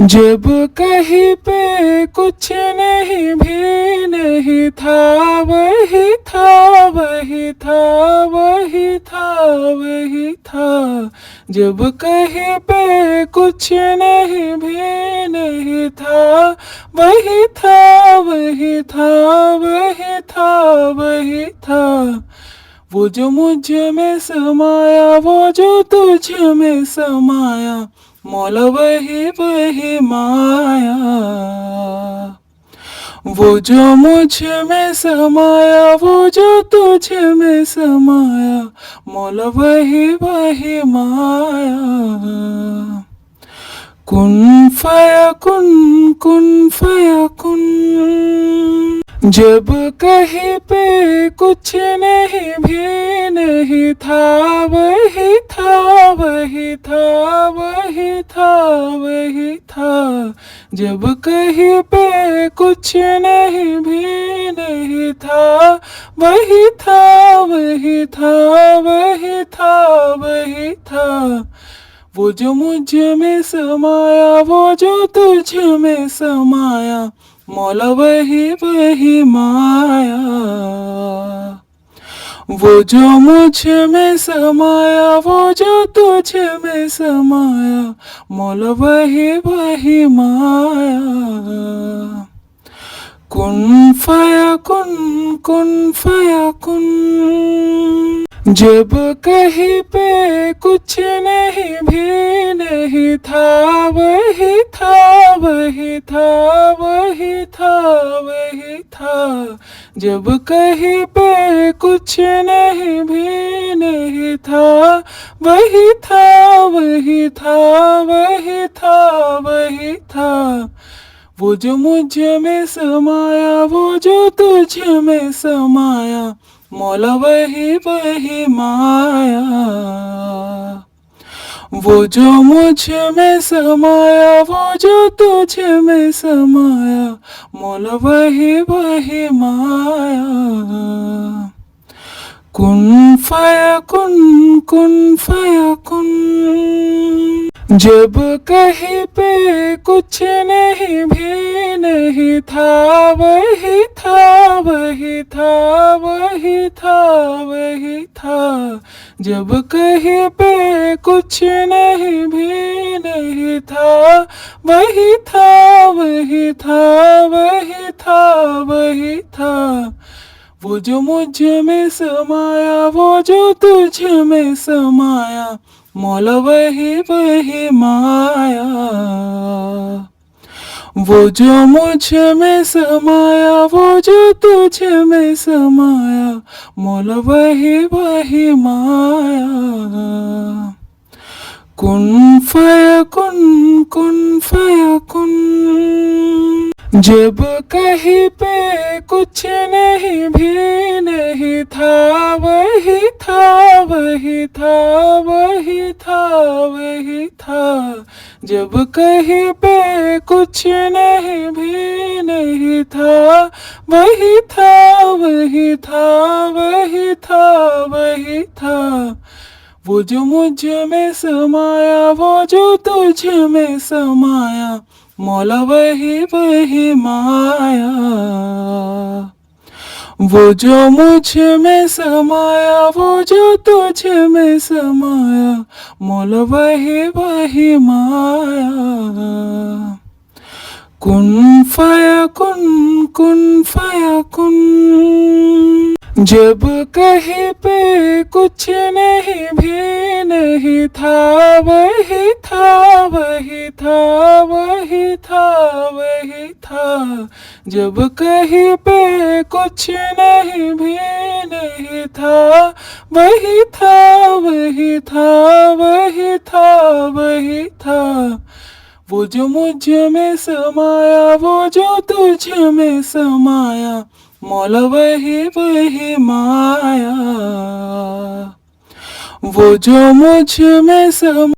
जब कहीं पे कुछ नहीं भी नहीं था, वही था वही था वही था वही था। जब कहीं पे कुछ नहीं भी नहीं था, वही था वही था वही था वही था। वो जो मुझ में समाया, वो जो तुझ में समाया, मौला वही वही माया। वो जो मुझ में समाया, वो जो तुझ में समाया, मौला वही वही माया। कुन फया कुन फया कुन। जब कहीं पे कुछ नहीं भी नहीं था, वही था वही था वही था वही था। जब कहीं पे कुछ नहीं भी नहीं था, वही था वही था वही था वही था। वो जो मुझ में समाया, वो जो तुझ में समाया, मौला वही वही माया। वो जो मुझ में समाया, वो जो तुझ में समाया, मौला वही वही माया। कुन फया कुन फया कुन। जब कहीं पे कुछ नहीं भी नहीं था, वही था वही था वही था वही था। जब कहीं पे कुछ नहीं भी नहीं था, वही था वही था वही था वही था। वो जो मुझ में समाया, वो जो तुझ में समाया, मौला वही वही माया। वो जो मुझ में समाया, वो जो तुझ में समाया, मौला वही वही माया। कुन फया कुन फया कुन। जब कहीं पे कुछ नहीं भी नहीं था, वही था वही था वही था वही था। जब कहीं पे कुछ नहीं भी नहीं था, वही था वही था वही था वही था। वो जो मुझ में समाया, वो जो तुझ में समाया, मौला वही वही माया। वो जो मुझ में समाया, वो जो तुझ में समाया, मौला वही वही माया। कुन फया कुन फया कुन। जब कहीं पे कुछ नहीं भी नहीं था, वही था वही था वही था वही था। जब कहीं पे कुछ नहीं भी नहीं था, वही था वही था वही था वही था। वो जो मुझ में समाया, वो जो तुझ में समाया, मौला वही वही माया। वो जो मुझ में समाया, वो जो तुझ में समाया, मौला वही वही माया। कुन फया कुन फया कुन। जब कहीं पे कुछ नहीं भी नहीं था, वही था वही था वही था वही था। जब कहीं पे कुछ नहीं भी नहीं था, वही था वही था वही था वही था। वो जो मुझ में समाया, वो जो तुझ में समाया, मौला वही वही माया। वो जो मुझ में समाया।